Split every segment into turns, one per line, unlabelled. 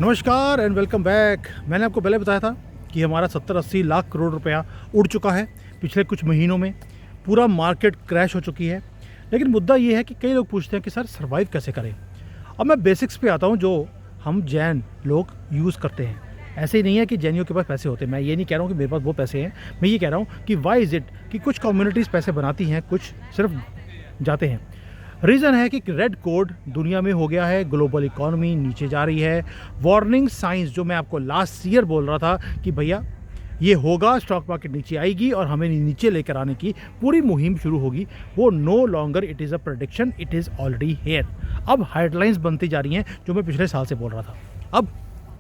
नमस्कार and welcome back. मैंने आपको पहले बताया था कि हमारा 70-80 लाख करोड़ रुपया उड़ चुका है पिछले कुछ महीनों में। पूरा मार्केट क्रैश हो चुकी है। लेकिन मुद्दा ये है कि कई लोग पूछते हैं कि सर सर्वाइव कैसे करें। अब मैं बेसिक्स पे आता हूँ जो हम जैन लोग यूज़ करते हैं। ऐसे ही नहीं है कि जैनियों के पास पैसे होते हैं। मैं ये नहीं कह रहा हूँ कि मेरे पास वो पैसे हैं। मैं ये कह रहा हूँ कि वाई इज़ इट कि कुछ कम्युनिटीज़ पैसे बनाती हैं, कुछ सिर्फ जाते हैं। रीज़न है कि रेड कोड दुनिया में हो गया है, ग्लोबल इकॉनमी नीचे जा रही है। वार्निंग साइंस जो मैं आपको लास्ट ईयर बोल रहा था कि भैया ये होगा, स्टॉक मार्केट नीचे आएगी और हमें नीचे लेकर आने की पूरी मुहिम शुरू होगी, वो no longer it is a prediction, it is already here. अब हेडलाइंस बनती जा रही हैं जो मैं पिछले साल से बोल रहा था। अब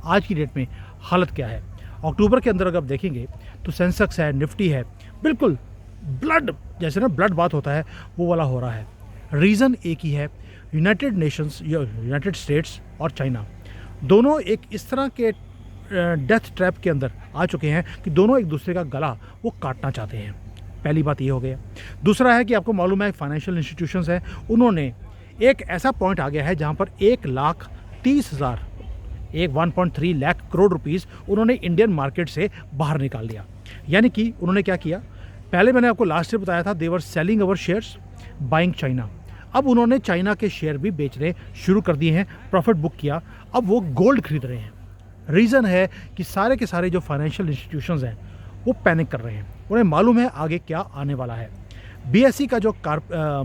आज की डेट में हालत क्या है? अक्टूबर के अंदर अगर आप देखेंगे तो सेंसेक्स है, निफ्टी है, बिल्कुल ब्लड जैसे ना ब्लड बात होता है वो वाला हो रहा है। रीज़न एक ही है, यूनाइटेड नेशंस, यूनाइटेड स्टेट्स और चाइना दोनों एक इस तरह के डेथ ट्रैप के अंदर आ चुके हैं कि दोनों एक दूसरे का गला वो काटना चाहते हैं। पहली बात ये हो गया। दूसरा है कि आपको मालूम है फाइनेंशियल इंस्टीट्यूशंस हैं, उन्होंने एक ऐसा पॉइंट आ गया है जहां पर 1,30,000 1.3 लाख करोड़ रुपीस उन्होंने इंडियन मार्केट से बाहर निकाल दिया। यानी कि उन्होंने क्या किया, पहले मैंने आपको लास्ट ईयर बताया था देवर सेलिंग अवर शेयर्स बाइंग चाइना। अब उन्होंने चाइना के शेयर भी बेचने शुरू कर दिए हैं, प्रॉफिट बुक किया, अब वो गोल्ड खरीद रहे हैं। रीज़न है कि सारे के सारे जो फाइनेंशियल इंस्टीट्यूशंस हैं वो पैनिक कर रहे हैं, उन्हें मालूम है आगे क्या आने वाला है। बीएसई का जो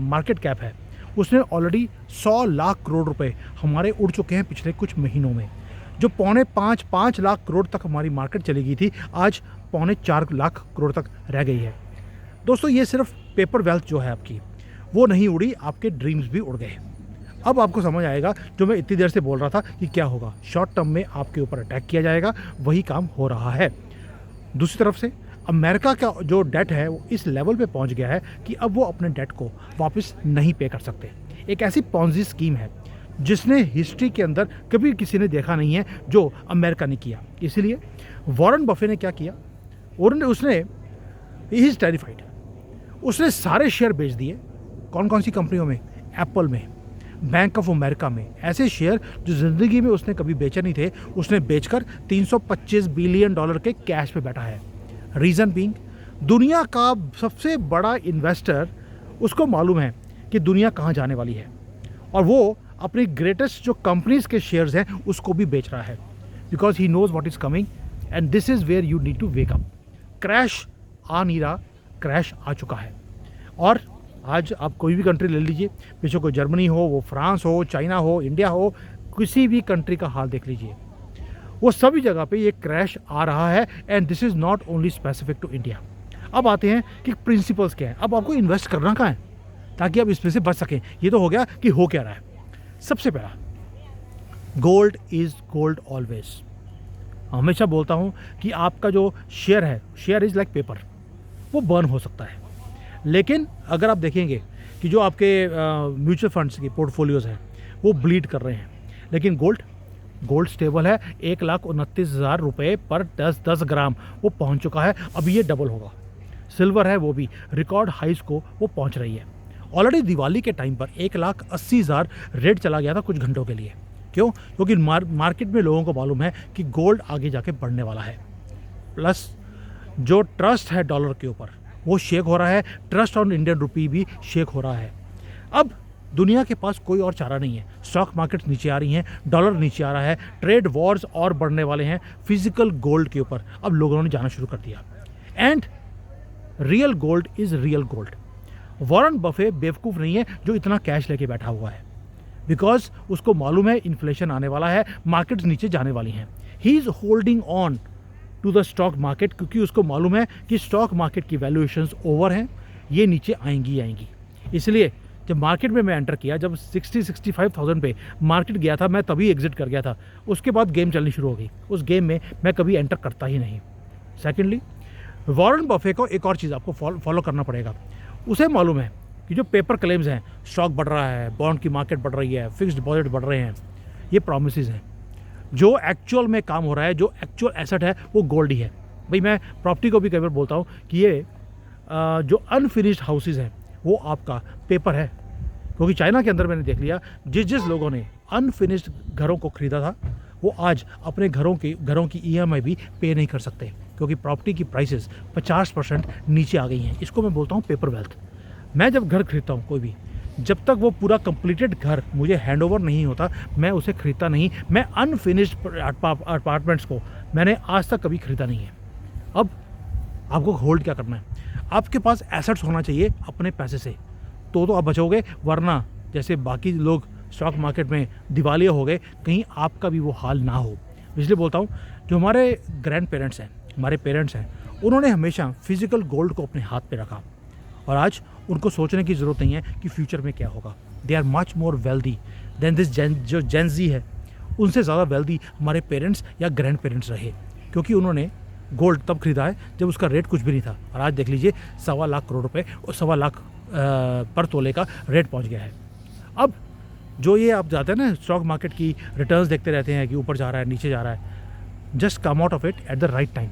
मार्केट कैप है उसने ऑलरेडी 100 लाख करोड़ रुपए हमारे उड़ चुके हैं पिछले कुछ महीनों में। जो 4.5 लाख करोड़ तक हमारी मार्केट चली गई थी, आज 4.25 लाख करोड़ तक रह गई है। दोस्तों ये सिर्फ पेपर वेल्थ जो है आपकी वो नहीं उड़ी, आपके ड्रीम्स भी उड़ गए। अब आपको समझ आएगा जो मैं इतनी देर से बोल रहा था कि क्या होगा, शॉर्ट टर्म में आपके ऊपर अटैक किया जाएगा, वही काम हो रहा है। दूसरी तरफ से अमेरिका का जो डेट है वो इस लेवल पे पहुंच गया है कि अब वो अपने डेट को वापस नहीं पे कर सकते। एक ऐसी पॉन्जी स्कीम है जिसने हिस्ट्री के अंदर कभी किसी ने देखा नहीं है जो अमेरिका ने किया। इसीलिए वॉरेन बफे ने क्या किया, उसने ही इज टेरिफाइड, उसने सारे शेयर बेच दिए। कौन कौन सी कंपनियों में? एप्पल में, बैंक ऑफ अमेरिका में। ऐसे शेयर जो ज़िंदगी में उसने कभी बेचे नहीं थे, उसने बेचकर $325 बिलियन के कैश पे बैठा है। रीज़न बीइंग, दुनिया का सबसे बड़ा इन्वेस्टर, उसको मालूम है कि दुनिया कहाँ जाने वाली है और वो अपनी ग्रेटेस्ट जो कंपनीज के शेयर्स हैं उसको भी बेच रहा है, because he knows what is coming and this is where you need to wake up. Crash आ नहीं रहा, क्रैश आ चुका है। और आज आप कोई भी कंट्री ले लीजिए, पीछे कोई जर्मनी हो, वो फ्रांस हो, चाइना हो, इंडिया हो, किसी भी कंट्री का हाल देख लीजिए, वो सभी जगह पे ये क्रैश आ रहा है। And this is not only specific to India. अब आते हैं कि प्रिंसिपल्स क्या है। अब आपको इन्वेस्ट करना कहाँ है ताकि आप इसमें से बच सकें। ये तो हो गया कि हो क्या रहा है। सबसे पहला, गोल्ड इज़ गोल्ड ऑलवेज। हमेशा बोलता हूँ कि आपका जो शेयर है, शेयर इज़ लाइक पेपर, वो बर्न हो सकता है। लेकिन अगर आप देखेंगे कि जो आपके म्यूचुअल फंड्स की पोर्टफोलियोज़ हैं वो ब्लीड कर रहे हैं, लेकिन गोल्ड स्टेबल है। 1,29,000 रुपये पर 10 ग्राम वो पहुंच चुका है, अभी ये डबल होगा। सिल्वर है, वो भी रिकॉर्ड हाइज को वो पहुंच रही है। ऑलरेडी दिवाली के टाइम पर 1,80,000 रेट चला गया था कुछ घंटों के लिए। क्यों? क्योंकि मार्केट में लोगों को मालूम है कि गोल्ड आगे जाके बढ़ने वाला है। प्लस जो ट्रस्ट है डॉलर के ऊपर वो शेक हो रहा है, ट्रस्ट ऑन इंडियन रुपी भी शेक हो रहा है। अब दुनिया के पास कोई और चारा नहीं है। स्टॉक मार्केट्स नीचे आ रही हैं, डॉलर नीचे आ रहा है, ट्रेड वॉर्स और बढ़ने वाले हैं फिजिकल गोल्ड के ऊपर। अब लोगों ने जाना शुरू कर दिया and real gold is real gold. Warren Buffett बेवकूफ़ नहीं है जो इतना कैश लेके बैठा हुआ है, बिकॉज उसको मालूम है इन्फ्लेशन आने वाला है, मार्केट्स नीचे जाने वाली हैं। He is holding on to the stock market क्योंकि उसको मालूम है कि स्टॉक मार्केट की वैल्यूएशंस ओवर हैं, ये नीचे आएंगी। इसलिए जब मार्केट में मैं एंटर किया, जब 60-65,000 पे मार्केट गया था, मैं तभी एग्जिट कर गया था। उसके बाद गेम चलनी शुरू हो गई। उस गेम में मैं कभी एंटर करता ही नहीं। सेकेंडली, वॉरेन बफे को एक और चीज़ आपको फॉलो करना पड़ेगा। उसे मालूम है कि जो पेपर क्लेम्स हैं, स्टॉक बढ़ रहा है, बॉन्ड की मार्केट बढ़ रही है, फिक्स्ड डिपॉजिट बढ़ रहे हैं, ये प्रॉमिसेस हैं। जो एक्चुअल में काम हो रहा है, जो एक्चुअल एसेट है, वो गोल्ड ही है। भाई मैं प्रॉपर्टी को भी कई बार बोलता हूँ कि ये जो अनफिनिश्ड हाउसेज हैं वो आपका पेपर है। क्योंकि चाइना के अंदर मैंने देख लिया जिस लोगों ने अनफिनिश्ड घरों को खरीदा था वो आज अपने घरों की EMI भी पे नहीं कर सकते, क्योंकि प्रॉपर्टी की प्राइसेस 50% नीचे आ गई हैं। इसको मैं बोलता हूँ पेपर वेल्थ। मैं जब घर खरीदता हूँ कोई भी, जब तक वो पूरा कंप्लीटेड घर मुझे हैंडओवर नहीं होता, मैं उसे खरीदता नहीं। मैं अनफिनिश्ड अपार्टमेंट्स को मैंने आज तक कभी खरीदा नहीं है। अब आपको होल्ड क्या करना है, आपके पास एसेट्स होना चाहिए अपने पैसे से, तो आप बचोगे, वरना जैसे बाकी लोग स्टॉक मार्केट में दिवालिया हो गए, कहीं आपका भी वो हाल ना हो। इसलिए बोलता हूँ, जो हमारे ग्रैंड पेरेंट्स हैं, हमारे पेरेंट्स हैं, उन्होंने हमेशा फिजिकल गोल्ड को अपने हाथ पे रखा, और आज उनको सोचने की ज़रूरत नहीं है कि फ्यूचर में क्या होगा। They are much more wealthy than this जो जेनजी है, उनसे ज़्यादा वेल्दी हमारे पेरेंट्स या ग्रैंड पेरेंट्स रहे, क्योंकि उन्होंने गोल्ड तब खरीदा है जब उसका रेट कुछ भी नहीं था, और आज देख लीजिए 1.25 लाख करोड़ रुपए और 1.25 लाख पर तोले का रेट पहुंच गया है। अब जो ये आप जाते हैं ना, स्टॉक मार्केट की रिटर्न्स देखते रहते हैं कि ऊपर जा रहा है, नीचे जा रहा है, just come out of it at the right time,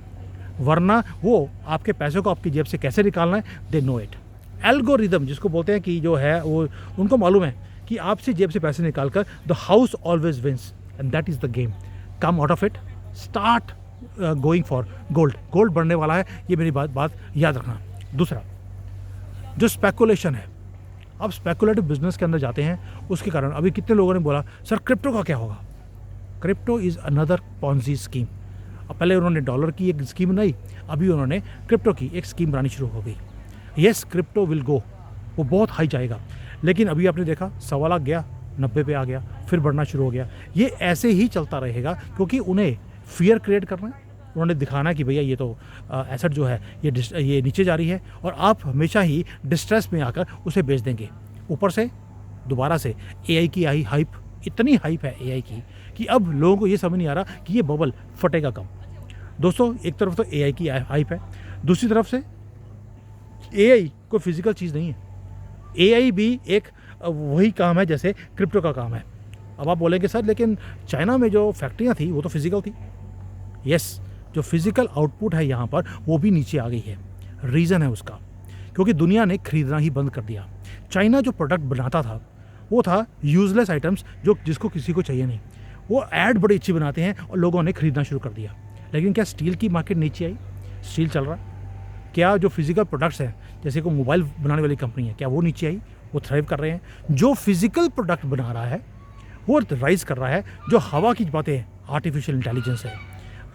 वरना वो आपके पैसों को आपकी जेब से कैसे निकालना है, दे नो इट। एल्गोरिदम जिसको बोलते हैं कि जो है वो उनको मालूम है कि आपसे जेब से पैसे निकाल कर the house always wins, and that is the game. Come out of it, start going for gold. Gold बढ़ने वाला है, ये मेरी बात याद रखना। दूसरा, जो स्पेकुलेशन है, अब स्पेकुलेटिव बिजनेस के अंदर जाते हैं, उसके कारण अभी कितने लोगों ने बोला सर क्रिप्टो का क्या होगा। Crypto is another Ponzi scheme. अब पहले उन्होंने डॉलर की एक स्कीम बनाई, अभी उन्होंने क्रिप्टो की एक स्कीम बनानी शुरू हो गई। येस, क्रिप्टो विल गो, वो बहुत हाई जाएगा, लेकिन अभी आपने देखा 1.25 लाख गया, 90 पे आ गया, फिर बढ़ना शुरू हो गया। ये ऐसे ही चलता रहेगा, क्योंकि उन्हें फियर क्रिएट करना है, उन्होंने दिखाना है कि भैया ये तो एसेट जो है ये नीचे जा रही है, और आप हमेशा ही डिस्ट्रेस में आकर उसे बेच देंगे। ऊपर से दोबारा से AI की आई हाइप, इतनी हाइप है AI की कि अब लोगों को ये समझ नहीं आ रहा कि ये बबल फटेगा कब। दोस्तों, एक तरफ तो AI की हाइप है, दूसरी तरफ से AI कोई फिजिकल चीज़ नहीं है। AI भी एक वही काम है जैसे क्रिप्टो का काम है। अब आप बोलेंगे सर लेकिन चाइना में जो फैक्ट्रियाँ थी वो तो फिजिकल थी। यस, जो फिजिकल आउटपुट है यहाँ पर वो भी नीचे आ गई है। रीज़न है उसका, क्योंकि दुनिया ने खरीदना ही बंद कर दिया। चाइना जो प्रोडक्ट बनाता था वो था यूजलेस आइटम्स, जिसको किसी को चाहिए नहीं। वो ऐड बड़ी अच्छी बनाते हैं और लोगों ने खरीदना शुरू कर दिया। लेकिन क्या स्टील की मार्केट नीचे आई? स्टील चल रहा है। क्या जो फिजिकल प्रोडक्ट्स हैं, जैसे को मोबाइल बनाने वाली कंपनी है, क्या वो नीचे आई? वो थ्राइव कर रहे हैं। जो फिजिकल प्रोडक्ट बना रहा है वो राइज कर रहा है। जो हवा की बातें हैं, आर्टिफिशियल इंटेलिजेंस है,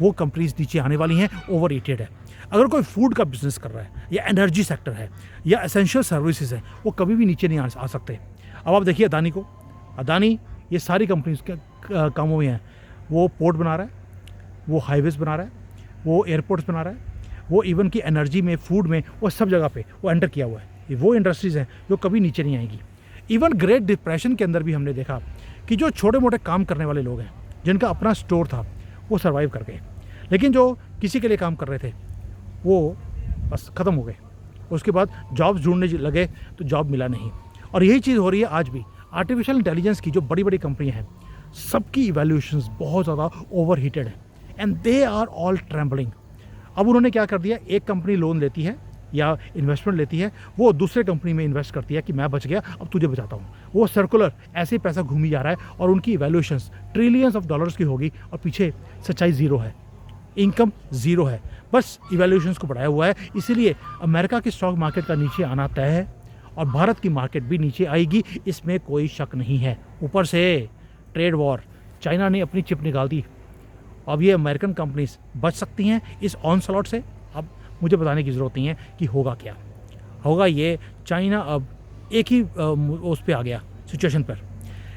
वो कंपनीज नीचे आने वाली हैं, ओवर रेटेड है। अगर कोई फूड का बिजनेस कर रहा है, या एनर्जी सेक्टर है, या एसेंशियल सर्विसेज है, वो कभी भी नीचे नहीं आ सकते। अब आप देखिए अदानी को, अदानी ये सारी कंपनीज के कामों में है। वो पोर्ट बना रहा है, वो हाईवेज बना रहा है, वो एयरपोर्ट्स बना रहा है, वो इवन की एनर्जी में, फूड में, वो सब जगह पे वो एंटर किया हुआ है। ये वो इंडस्ट्रीज़ हैं जो कभी नीचे नहीं आएगी। इवन ग्रेट डिप्रेशन के अंदर भी हमने देखा कि जो छोटे मोटे काम करने वाले लोग हैं, जिनका अपना स्टोर था, वो सर्वाइव कर गए। लेकिन जो किसी के लिए काम कर रहे थे वो बस ख़त्म हो गए। उसके बाद जॉब्स ढूंढने लगे तो जॉब मिला नहीं। और यही चीज़ हो रही है आज भी। आर्टिफिशियल इंटेलिजेंस की जो बड़ी बड़ी कंपनियां हैं, सबकी इवैल्यूएशंस बहुत ज़्यादा ओवर हीटेड है, and they are all trembling. अब उन्होंने क्या कर दिया, एक कंपनी लोन लेती है या इन्वेस्टमेंट लेती है, वो दूसरे कंपनी में इन्वेस्ट करती है कि मैं बच गया, अब तुझे बचाता हूँ। वो सर्कुलर ऐसे ही पैसा घूमी जा रहा है, और उनकी इवैल्यूएशंस ट्रिलियंस ऑफ डॉलर्स की होगी, और पीछे सच्चाई ज़ीरो है, इनकम ज़ीरो है, बस इवैल्यूएशंस को बढ़ाया हुआ है। इसीलिए अमेरिका की स्टॉक मार्केट का नीचे आना तय है, और भारत की मार्केट भी नीचे आएगी, इसमें कोई शक नहीं है। ऊपर से ट्रेड वॉर, चाइना ने अपनी चिप निकाल दी। अब ये अमेरिकन कंपनीज बच सकती हैं इस ऑनस्लॉट से? अब मुझे बताने की ज़रूरत नहीं है कि होगा क्या होगा। ये चाइना अब एक ही उस पर आ गया सिचुएशन पर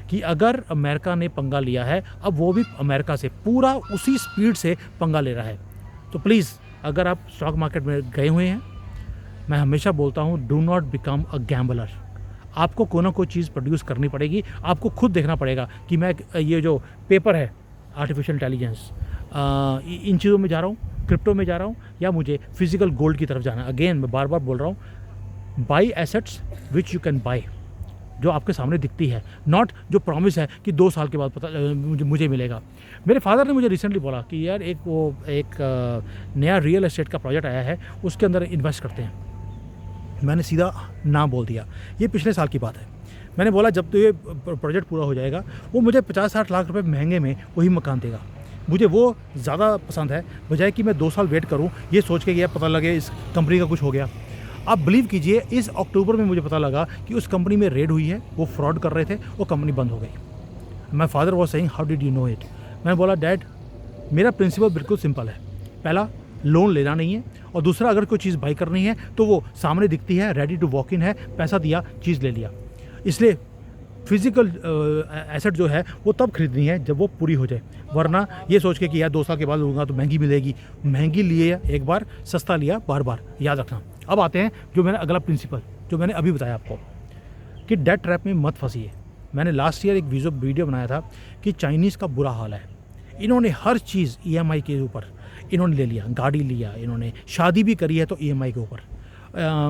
कि अगर अमेरिका ने पंगा लिया है, अब वो भी अमेरिका से पूरा उसी स्पीड से पंगा ले रहा है। तो प्लीज़, अगर आप स्टॉक मार्केट में गए हुए हैं, मैं हमेशा बोलता हूँ, do not become a gambler. आपको कोई ना कोई चीज़ प्रोड्यूस करनी पड़ेगी। आपको खुद देखना पड़ेगा कि मैं ये जो पेपर है, आर्टिफिशियल इंटेलिजेंस, इन चीज़ों में जा रहा हूँ, क्रिप्टो में जा रहा हूँ, या मुझे फिजिकल गोल्ड की तरफ जाना है। अगेन मैं बार बार बोल रहा हूँ, by assets which you can buy, जो आपके सामने दिखती है, नॉट जो प्रॉमिस है कि 2 साल के बाद पता मुझे मिलेगा। मेरे फादर ने मुझे रिसेंटली बोला कि यार एक नया रियल एस्टेट का प्रोजेक्ट आया है, उसके अंदर इन्वेस्ट करते हैं। मैंने सीधा ना बोल दिया। ये पिछले साल की बात है। मैंने बोला जब तो ये प्रोजेक्ट पूरा हो जाएगा वो मुझे 50-60 लाख रुपए महंगे में वही मकान देगा। मुझे वो ज़्यादा पसंद है बजाय कि मैं 2 साल वेट करूं ये सोच के कि यार पता लगे इस कंपनी का कुछ हो गया। आप बिलीव कीजिए इस अक्टूबर में मुझे पता लगा कि उस कंपनी में रेड हुई है, वो फ्रॉड कर रहे थे, वो कंपनी बंद हो गई। My father was saying how did you know it. मैंने बोला डैड मेरा प्रिंसिपल बिल्कुल सिंपल है, पहला लोन लेना नहीं है और दूसरा अगर कोई चीज़ बाई करनी है तो वो सामने दिखती है, रेडी टू वॉक इन है, पैसा दिया चीज़ ले लिया। इसलिए फिजिकल एसेट जो है वो तब खरीदनी है जब वो पूरी हो जाए, वरना ये सोच के कि यार 2 साल के बाद लूँगा तो महंगी मिलेगी। महंगी लिए एक बार, सस्ता लिया बार बार, याद रखना। अब आते हैं जो मैंने अगला प्रिंसिपल जो मैंने अभी बताया आपको कि डेट ट्रैप में मत फंसिए। मैंने लास्ट ईयर एक वीडियो बनाया था कि चाइनीज़ का बुरा हाल है। इन्होंने हर चीज़ EMI के ऊपर इन्होंने ले लिया, गाड़ी लिया, इन्होंने शादी भी करी है तो EMI के ऊपर,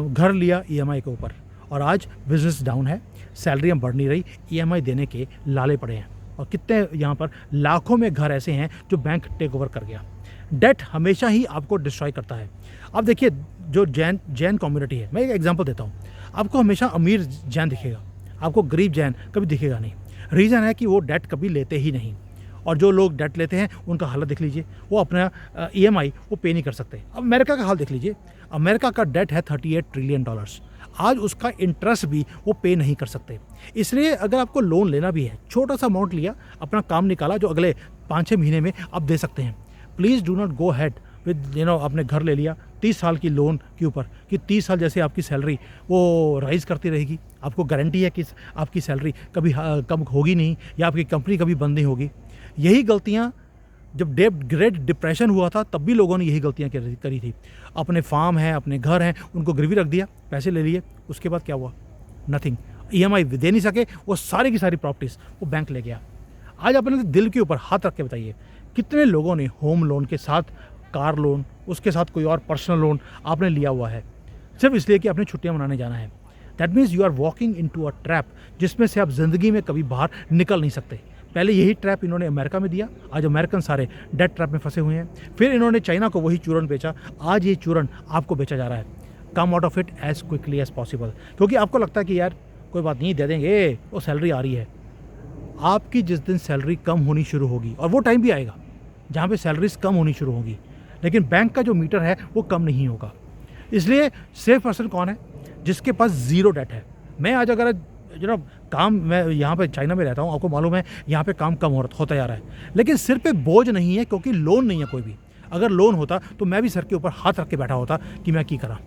घर लिया EMI के ऊपर, और आज बिजनेस डाउन है, सैलरियाँ बढ़ नहीं रही, EMI देने के लाले पड़े हैं। और कितने यहाँ पर लाखों में घर ऐसे हैं जो बैंक टेक ओवर कर गया। डेट हमेशा ही आपको डिस्ट्रॉय करता है। अब देखिए जो जैन कम्युनिटी है, मैं एक एग्जांपल देता हूँ, आपको हमेशा अमीर जैन दिखेगा, आपको गरीब जैन कभी दिखेगा नहीं। रीज़न है कि वो डेट कभी लेते ही नहीं, और जो लोग डेट लेते हैं उनका हालत देख लीजिए, वो अपना EMI वो पे नहीं कर सकते। अब अमेरिका का हाल देख लीजिए, अमेरिका का डेट है $38 ट्रिलियन, आज उसका इंटरेस्ट भी वो पे नहीं कर सकते। इसलिए अगर आपको लोन लेना भी है, छोटा सा अमाउंट लिया, अपना काम निकाला जो अगले 5-6 महीने में आप दे सकते हैं। Please do not go had with आपने घर ले लिया 30 साल की लोन के ऊपर कि 30 साल जैसे आपकी सैलरी वो राइज़ करती रहेगी, आपको गारंटी है कि आपकी सैलरी कभी कम होगी नहीं या आपकी कंपनी कभी बंद नहीं होगी। यही गलतियाँ जब ग्रेट डिप्रेशन हुआ था तब भी लोगों ने यही गलतियाँ करी थी। अपने फार्म हैं, अपने घर हैं, उनको गिरवी रख दिया, पैसे ले लिए, उसके बाद क्या हुआ? नथिंग। EMI दे नहीं सके, वो सारी की सारी प्रॉपर्टीज़ वो बैंक ले गया। आज अपने दिल के ऊपर हाथ रख के बताइए कितने लोगों ने होम लोन के साथ कार लोन, उसके साथ कोई और पर्सनल लोन आपने लिया हुआ है सिर्फ इसलिए कि आपने छुट्टियां मनाने जाना है। That means you are walking into a trap जिसमें से आप ज़िंदगी में कभी बाहर निकल नहीं सकते। पहले यही ट्रैप इन्होंने अमेरिका में दिया, आज अमेरिकन सारे डेट ट्रैप में फंसे हुए हैं। फिर इन्होंने चाइना को वही चूरन बेचा, आज ये चूरन आपको बेचा जा रहा है। Come out of it as quickly as possible, क्योंकि आपको लगता है कि यार कोई बात नहीं, दे देंगे, वो सैलरी आ रही है। आपकी जिस दिन सैलरी कम होनी शुरू होगी, और वो टाइम भी आएगा जहाँ पे सैलरीज कम होनी शुरू होगी, लेकिन बैंक का जो मीटर है वो कम नहीं होगा। इसलिए सेफ पर्सन कौन है? जिसके पास ज़ीरो डेट है। मैं आज अगर काम, मैं यहाँ पे चाइना में रहता हूँ, आपको मालूम है यहाँ पे काम कम होता जा रहा है, लेकिन सिर पे बोझ नहीं है क्योंकि लोन नहीं है कोई भी। अगर लोन होता तो मैं भी सर के ऊपर हाथ रख के बैठा होता कि मैं क्या करा।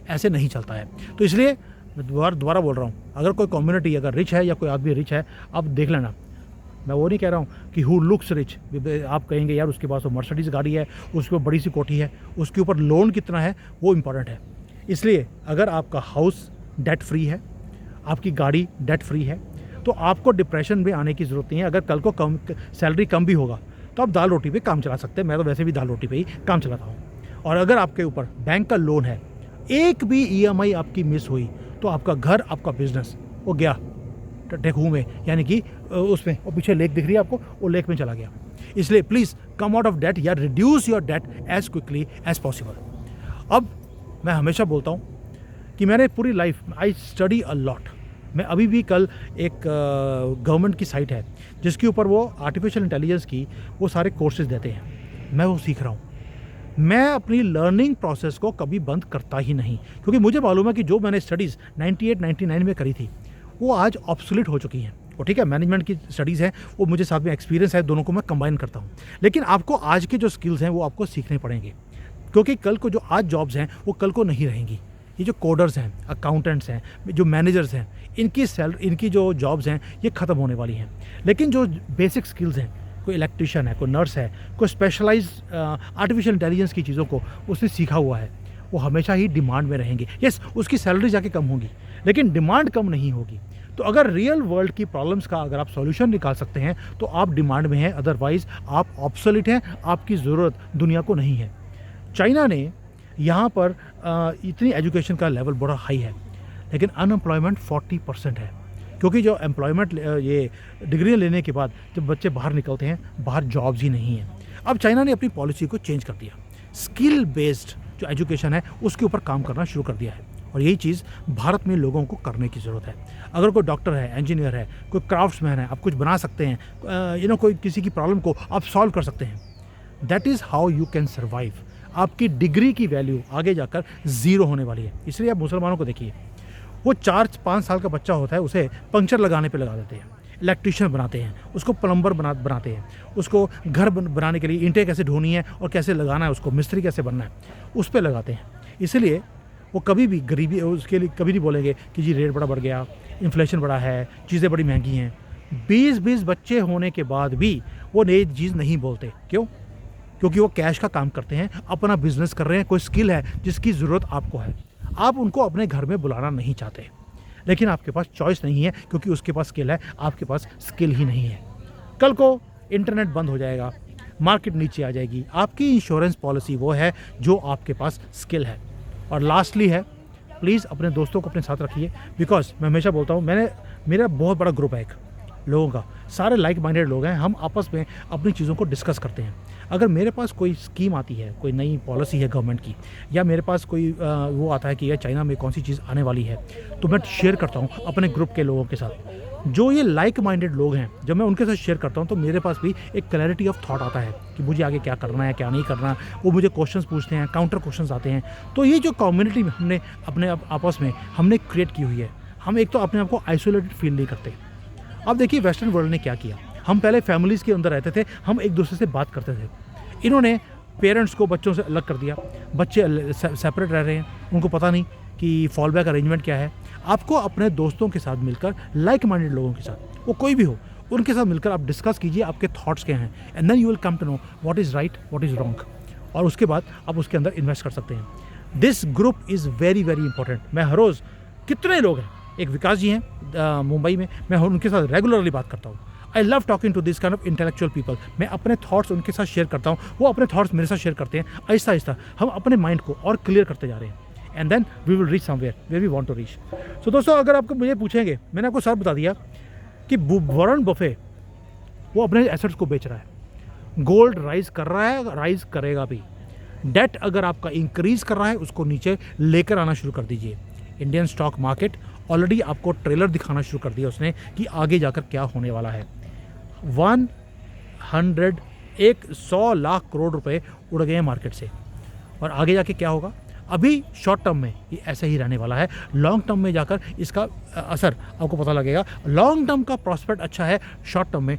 ऐसे नहीं चलता है। तो इसलिए दोबारा बोल रहा हूँ, अगर कोई कम्युनिटी अगर रिच है या कोई आदमी रिच है, आप देख लेना। मैं वो नहीं कह रहा हूँ कि हु लुक्स रिच, आप कहेंगे यार उसके पास वो मर्सिडीज़ गाड़ी है, उसके ऊपर बड़ी सी कोठी है, उसके ऊपर लोन कितना है वो इम्पॉर्टेंट है। इसलिए अगर आपका हाउस डेट फ्री है, आपकी गाड़ी डेट फ्री है, तो आपको डिप्रेशन में आने की ज़रूरत नहीं है। अगर कल को कम सैलरी कम भी होगा तो आप दाल रोटी पे काम चला सकते हैं। मैं तो वैसे भी दाल रोटी पे ही काम चलाता हूँ। और अगर आपके ऊपर बैंक का लोन है, एक भी EMI आपकी मिस हुई तो आपका घर, आपका बिजनेस वो गया टेकू में, यानी कि उसमें, और पीछे लेक दिख रही है आपको, वो लेक में चला गया। इसलिए please come out of debt or reduce your debt as quickly as possible. अब मैं हमेशा बोलता हूँ कि मैंने पूरी life I study a lot. मैं अभी भी कल एक गवर्नमेंट की साइट है जिसके ऊपर वो आर्टिफिशियल इंटेलिजेंस की वो सारे कोर्सेज देते हैं, मैं वो सीख रहा हूँ। मैं अपनी लर्निंग प्रोसेस को कभी बंद करता ही नहीं, क्योंकि मुझे मालूम है कि जो मैंने स्टडीज़ 98-99 में करी थी वो आज ऑब्सोलीट हो चुकी हैं। वो ठीक है, मैनेजमेंट की स्टडीज़ हैं, वो मुझे साथ में एक्सपीरियंस है, दोनों को मैं कंबाइन करता हूँ। लेकिन आपको आज के जो स्किल्स हैं वो आपको सीखने पड़ेंगे, क्योंकि कल को जो आज जॉब्स हैं वो कल को नहीं रहेंगी। ये जो कोडर्स हैं, अकाउंटेंट्स हैं, जो मैनेजर्स हैं, इनकी जो जॉब्स हैं ये ख़त्म होने वाली हैं। लेकिन जो बेसिक स्किल्स हैं, कोई इलेक्ट्रिशियन है, कोई नर्स है, कोई स्पेशलाइज आर्टिफिशियल इंटेलिजेंस की चीज़ों को उसने सीखा हुआ है, वो हमेशा ही डिमांड में रहेंगे। यस, उसकी सैलरी जाके कम होगी, लेकिन डिमांड कम नहीं होगी। तो अगर रियल वर्ल्ड की प्रॉब्लम्स का अगर आप सॉल्यूशन निकाल सकते हैं तो आप डिमांड में हैं, अदरवाइज आप ऑब्सोलीट हैं, आपकी ज़रूरत दुनिया को नहीं है। चाइना ने यहाँ पर इतनी एजुकेशन का लेवल बड़ा हाई है, लेकिन अनएम्प्लॉयमेंट 40% है, क्योंकि जो एम्प्लॉयमेंट ये डिग्री लेने के बाद जब बच्चे बाहर निकलते हैं, बाहर जॉब्स ही नहीं है। अब चाइना ने अपनी पॉलिसी को चेंज कर दिया, स्किल बेस्ड जो एजुकेशन है उसके ऊपर काम करना शुरू कर दिया है। और यही चीज़ भारत में लोगों को करने की ज़रूरत है। अगर कोई डॉक्टर है, इंजीनियर है, कोई क्राफ्ट्समैन है, आप कुछ बना सकते हैं, कोई किसी की प्रॉब्लम को आप सॉल्व कर सकते हैं। That is how you can survive. आपकी डिग्री की वैल्यू आगे जाकर ज़ीरो होने वाली है। इसलिए आप मुसलमानों को देखिए, वो 4-5 साल का बच्चा होता है, उसे पंक्चर लगाने पे लगा देते हैं, इलेक्ट्रीशियन बनाते हैं, उसको प्लम्बर बनाते हैं, उसको घर बनाने के लिए ईंटें कैसे ढोनी है और कैसे लगाना है, उसको मिस्त्री कैसे बनना है, उस पर लगाते हैं। इसलिए वो कभी भी गरीबी उसके लिए कभी नहीं बोलेंगे कि जी रेट बड़ा बढ़ गया, इन्फ्लेशन बड़ा है, चीज़ें बड़ी महंगी हैं। 20-20 बच्चे होने के बाद भी वो नई चीज़ नहीं बोलते। क्यों? क्योंकि वो कैश का काम करते हैं, अपना बिजनेस कर रहे हैं, कोई स्किल है जिसकी ज़रूरत आपको है। आप उनको अपने घर में बुलाना नहीं चाहते, लेकिन आपके पास चॉइस नहीं है, क्योंकि उसके पास स्किल है, आपके पास स्किल ही नहीं है। कल को इंटरनेट बंद हो जाएगा, मार्केट नीचे आ जाएगी। आपकी इंश्योरेंस पॉलिसी वो है जो आपके पास स्किल है। और लास्टली है, प्लीज़ अपने दोस्तों को अपने साथ रखिए, बिकॉज मैं हमेशा बोलता हूँ, मेरा बहुत बड़ा ग्रुप है एक लोगों का, सारे लाइक माइंडेड लोग हैं। हम आपस में अपनी चीज़ों को डिस्कस करते हैं। अगर मेरे पास कोई स्कीम आती है, कोई नई पॉलिसी है गवर्नमेंट की, या मेरे पास कोई वो आता है कि यार चाइना में कौन सी चीज़ आने वाली है, तो मैं शेयर करता हूँ अपने ग्रुप के लोगों के साथ। जो ये लाइक माइंडेड लोग हैं, जब मैं उनके साथ शेयर करता हूँ तो मेरे पास भी एक क्लैरिटी ऑफ थॉट आता है कि मुझे आगे क्या करना है, क्या नहीं करना। वो मुझे क्वेश्चंस पूछते हैं, काउंटर क्वेश्चंस आते हैं। तो ये जो कम्युनिटी हमने अपने आपस में हमने क्रिएट की हुई है, हम एक तो अपने आप को आइसोलेटेड फील नहीं करते। अब देखिए वेस्टर्न वर्ल्ड ने क्या किया, हम पहले फैमिलीज़ के अंदर रहते थे, हम एक दूसरे से बात करते थे। इन्होंने पेरेंट्स को बच्चों से अलग कर दिया, बच्चे सेपरेट रह रहे हैं, उनको पता नहीं कि फॉल बैक अरेंजमेंट क्या है। आपको अपने दोस्तों के साथ मिलकर, लाइक माइंडेड लोगों के साथ, वो कोई भी हो, उनके साथ मिलकर आप डिस्कस कीजिए आपके थॉट्स क्या हैं, and then you will come to know what is right, what is wrong, और उसके बाद आप उसके अंदर इन्वेस्ट कर सकते हैं। This group is very very important. मैं हर रोज़, कितने लोग हैं, एक विकास जी हैं मुंबई में, मैं उनके साथ रेगुलरली बात करता हूँ। I love talking to this kind of intellectual people. मैं अपने थॉट्स उनके साथ शेयर करता हूँ, वो अपने थॉट्स मेरे साथ शेयर करते हैं। आहिस्ता आहिस्ता हम अपने माइंड को और क्लियर करते जा रहे हैं, and then we will reach somewhere where we want to reach. So दोस्तों, अगर आपको मुझे पूछेंगे, मैंने आपको साफ बता दिया कि वॉरेन बफे वो अपने एसेट्स को बेच रहा है। गोल्ड राइज कर रहा है, राइज करेगा भी। डेट अगर आपका इंक्रीज कर रहा है, उसको नीचे लेकर आना शुरू कर दीजिए। इंडियन स्टॉक मार्केट ऑलरेडी आपको ट्रेलर दिखाना शुरू कर दिया उसने कि आगे जाकर क्या होने वाला है। 100 लाख करोड़ रुपए उड़ गए हैं मार्केट से, और आगे जाके क्या होगा, अभी शॉर्ट टर्म में ये ऐसे ही रहने वाला है। लॉन्ग टर्म में जाकर इसका असर आपको पता लगेगा। लॉन्ग टर्म का प्रॉस्पेक्ट अच्छा है, शॉर्ट टर्म में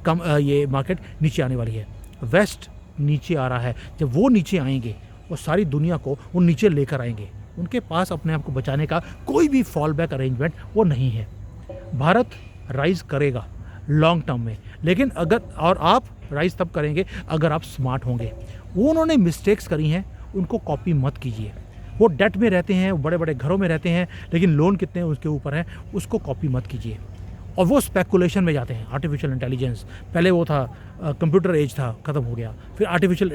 कम ये मार्केट नीचे आने वाली है। वेस्ट नीचे आ रहा है, जब वो नीचे आएंगे वो सारी दुनिया को वो नीचे लेकर आएंगे। उनके पास अपने आप को बचाने का कोई भी फॉल बैक अरेंजमेंट वो नहीं है। भारत राइज करेगा लॉन्ग टर्म में, लेकिन अगर, और आप राइज तब करेंगे अगर आप स्मार्ट होंगे। वो उन्होंने मिस्टेक्स करी हैं, उनको कॉपी मत कीजिए। वो डेट में रहते हैं, बड़े बड़े घरों में रहते हैं, लेकिन लोन कितने हैं उसके ऊपर है, उसको कॉपी मत कीजिए। और वो स्पेकुलेशन में जाते हैं। आर्टिफिशियल इंटेलिजेंस, पहले वो था कंप्यूटर एज था, ख़त्म हो गया, फिर आर्टिफिशियल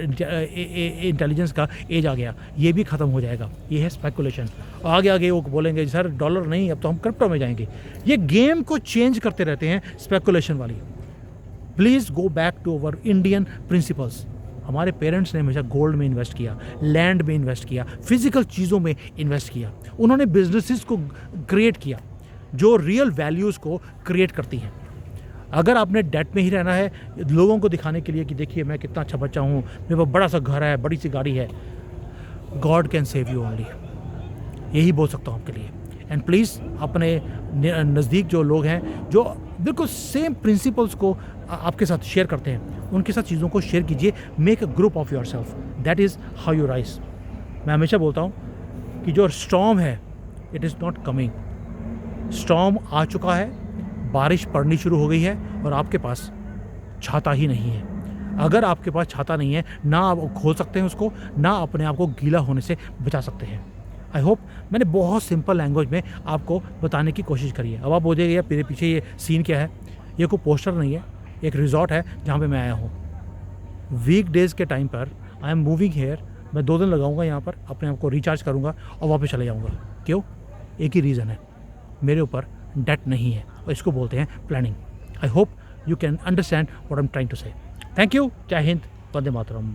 इंटेलिजेंस का एज आ गया, ये भी ख़त्म हो जाएगा। ये है स्पेकुलेशन। और आगे आगे वो बोलेंगे सर डॉलर नहीं, अब तो हम क्रिप्टो में जाएंगे। ये गेम को चेंज करते रहते हैं स्पेकुलेशन वाली। Please go back to our Indian principles. हमारे पेरेंट्स ने हमेशा गोल्ड में इन्वेस्ट किया, लैंड में इन्वेस्ट किया, फिजिकल चीज़ों में इन्वेस्ट किया। उन्होंने बिजनेसेस को क्रिएट किया जो रियल वैल्यूज़ को क्रिएट करती हैं। अगर आपने डेट में ही रहना है लोगों को दिखाने के लिए कि देखिए मैं कितना अच्छा बच्चा हूँ, मेरे पास बड़ा सा घर है, बड़ी सी गाड़ी है, God can save you only. यही बोल सकता हूँ आपके लिए। एंड प्लीज़ अपने नज़दीक जो लोग हैं जो बिल्कुल सेम प्रिंसिपल्स को आपके साथ शेयर करते हैं, उनके साथ चीज़ों को शेयर कीजिए। Make a group of yourself, that is how you rise. मैं हमेशा बोलता हूँ कि जो स्टॉर्म है it is not coming. Storm आ चुका है, बारिश पड़नी शुरू हो गई है, और आपके पास छाता ही नहीं है। अगर आपके पास छाता नहीं है, ना आप खोल सकते हैं उसको, ना अपने आप को गीला होने से बचा सकते हैं। आई होप मैंने बहुत सिंपल लैंग्वेज में आपको बताने की कोशिश करी है। अब आप बोलिएगा यार मेरे पीछे ये सीन क्या है। ये कोई पोस्टर नहीं है, एक रिजॉर्ट है जहाँ पे मैं आया हूँ। वीक डेज़ के टाइम पर आई एम मूविंग हेयर। मैं 2 दिन लगाऊंगा यहाँ पर, अपने आप को रिचार्ज करूँगा और वापस चले जाऊँगा। क्यों? एक ही रीज़न है, मेरे ऊपर डेट नहीं है, और इसको बोलते हैं planning. I hope you can understand what I am trying to say. Thank you. जय हिंद, वंदे मातरम।